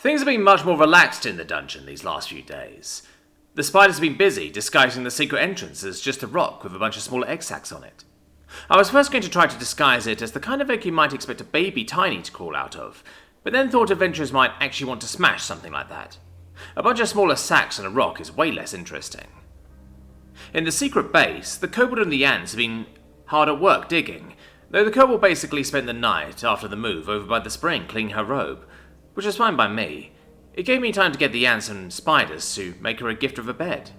Things have been much more relaxed in the dungeon these last few days. The spiders have been busy disguising the secret entrance as just a rock with a bunch of smaller egg sacs on it. I was first going to try to disguise it as the kind of egg you might expect a baby tiny to crawl out of, but then thought adventurers might actually want to smash something like that. A bunch of smaller sacs on a rock is way less interesting. In the secret base, the kobold and the ants have been hard at work digging, though the kobold basically spent the night after the move over by the spring cleaning her robe, which was fine by me. It gave me time to get the ants and spiders to make her a gift of a bed.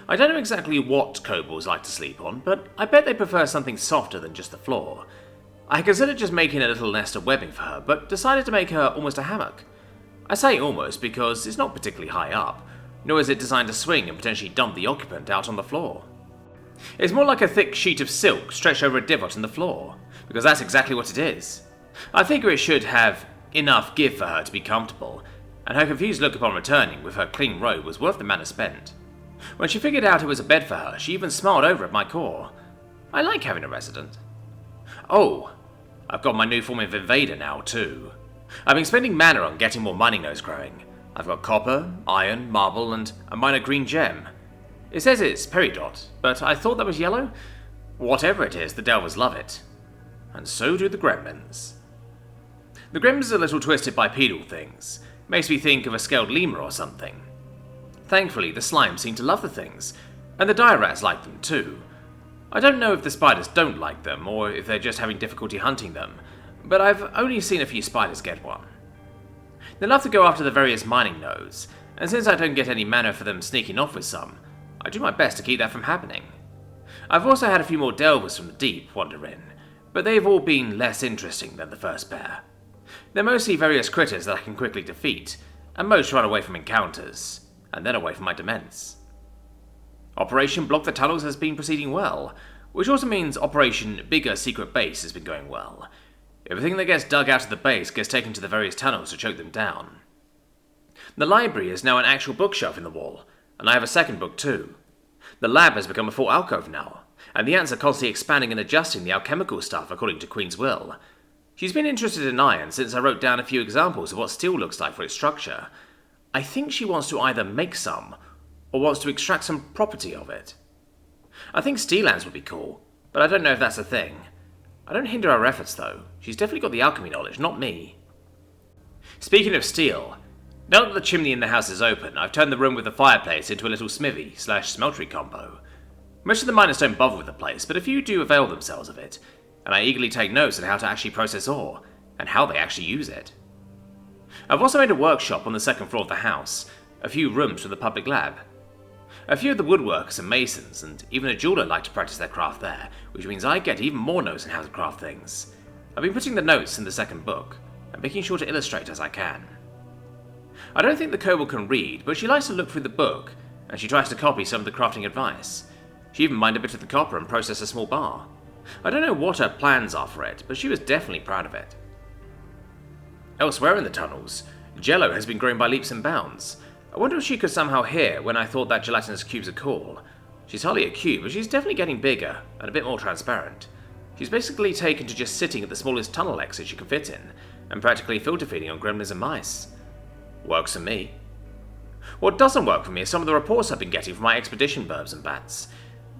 I don't know exactly what kobolds like to sleep on, but I bet they prefer something softer than just the floor. I considered just making a little nest of webbing for her, but decided to make her almost a hammock. I say almost because it's not particularly high up, nor is it designed to swing and potentially dump the occupant out on the floor. It's more like a thick sheet of silk stretched over a divot in the floor, because that's exactly what it is. I figure it should have enough give for her to be comfortable, and her confused look upon returning with her clean robe was worth the mana spent. When she figured out it was a bed for her, she even smiled over at my core. I like having a resident. Oh, I've got my new form of invader now too. I've been spending mana on getting more mining nodes growing. I've got copper, iron, marble, and a minor green gem. It says it's peridot, but I thought that was yellow. Whatever it is, the delvers love it. And so do the gremlins. The gremlins are a little twisted bipedal things. Makes me think of a scaled lemur or something. Thankfully, the slimes seem to love the things, and the dire rats like them too. I don't know if the spiders don't like them, or if they're just having difficulty hunting them, but I've only seen a few spiders get one. They love to go after the various mining nodes, and since I don't get any mana for them sneaking off with some, I do my best to keep that from happening. I've also had a few more delvers from the deep wander in, but they've all been less interesting than the first pair. They're mostly various critters that I can quickly defeat, and most run away from encounters, and then away from my demesnes. Operation Block the Tunnels has been proceeding well, which also means Operation Bigger Secret Base has been going well. Everything that gets dug out of the base gets taken to the various tunnels to choke them down. The library is now an actual bookshelf in the wall, and I have a second book too. The lab has become a full alcove now, and the ants are constantly expanding and adjusting the alchemical stuff according to Queen's will. She's been interested in iron since I wrote down a few examples of what steel looks like for its structure. I think she wants to either make some, or wants to extract some property of it. I think steel ants would be cool, but I don't know if that's a thing. I don't hinder her efforts though. She's definitely got the alchemy knowledge, not me. Speaking of steel, now that the chimney in the house is open, I've turned the room with the fireplace into a little smithy/smeltery combo. Most of the miners don't bother with the place, but a few do avail themselves of it, and I eagerly take notes on how to actually process ore, and how they actually use it. I've also made a workshop on the second floor of the house, a few rooms for the public lab. A few of the woodworkers and masons, and even a jeweler like to practice their craft there, which means I get even more notes on how to craft things. I've been putting the notes in the second book, and making sure to illustrate as I can. I don't think the kobold can read, but she likes to look through the book, and she tries to copy some of the crafting advice. She even mined a bit of the copper and processed a small bar. I don't know what her plans are for it, but she was definitely proud of it. Elsewhere in the tunnels, Jello has been growing by leaps and bounds. I wonder if she could somehow hear when I thought that gelatinous cube's a call. She's hardly a cube, but she's definitely getting bigger, and a bit more transparent. She's basically taken to just sitting at the smallest tunnel exit she can fit in, and practically filter feeding on gremlins and mice. Works for me. What doesn't work for me is some of the reports I've been getting from my expedition burbs and bats.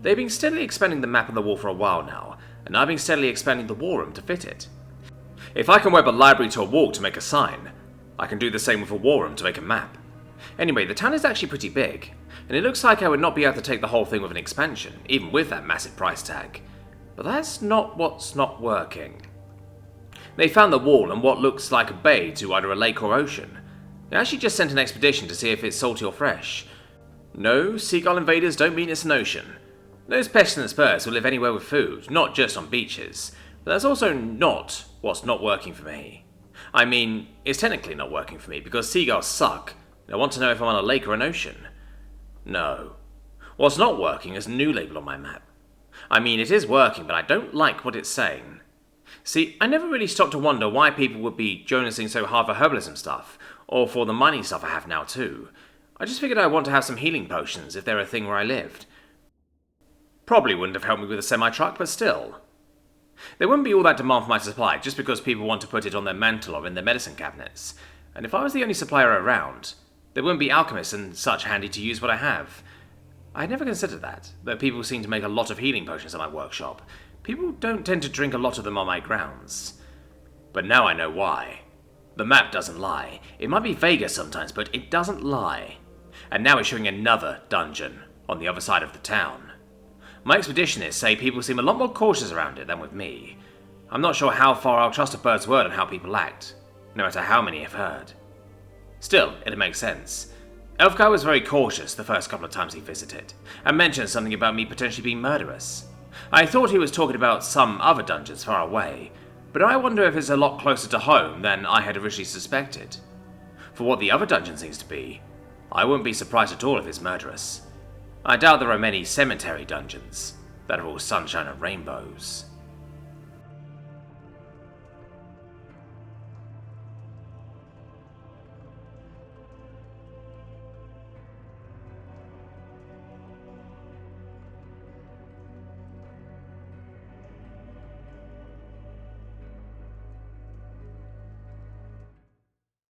They've been steadily expanding the map on the wall for a while now, and I've been steadily expanding the war room to fit it. If I can web a library to a wall to make a sign, I can do the same with a war room to make a map. Anyway, the town is actually pretty big, and it looks like I would not be able to take the whole thing with an expansion, even with that massive price tag. But that's not what's not working. They found the wall and what looks like a bay to either a lake or ocean. They actually just sent an expedition to see if it's salty or fresh. No, seagull invaders don't mean it's an ocean. Those pestilent birds will live anywhere with food, not just on beaches. But that's also not what's not working for me. I mean, it's technically not working for me because seagulls suck. I want to know if I'm on a lake or an ocean. No. What's not working is a new label on my map. I mean, it is working, but I don't like what it's saying. See, I never really stopped to wonder why people would be jonasing so hard for herbalism stuff, or for the mining stuff I have now too. I just figured I'd want to have some healing potions if they're a thing where I lived. Probably wouldn't have helped me with a semi-truck, but still. There wouldn't be all that demand for my supply just because people want to put it on their mantle or in their medicine cabinets. and if I was the only supplier around, there wouldn't be alchemists and such handy to use what I have. I had never considered that, though people seem to make a lot of healing potions at my workshop. People don't tend to drink a lot of them on my grounds. But now I know why. The map doesn't lie. It might be vaguer sometimes, but it doesn't lie. And now it's showing another dungeon on the other side of the town. My expeditionists say people seem a lot more cautious around it than with me. I'm not sure how far I'll trust a bird's word on how people act, no matter how many have heard. Still, it makes sense. Elfgar was very cautious the first couple of times he visited, and mentioned something about me potentially being murderous. I thought he was talking about some other dungeons far away, but I wonder if it's a lot closer to home than I had originally suspected. For what the other dungeon seems to be, I wouldn't be surprised at all if it's murderous. I doubt there are many cemetery dungeons that are all sunshine and rainbows.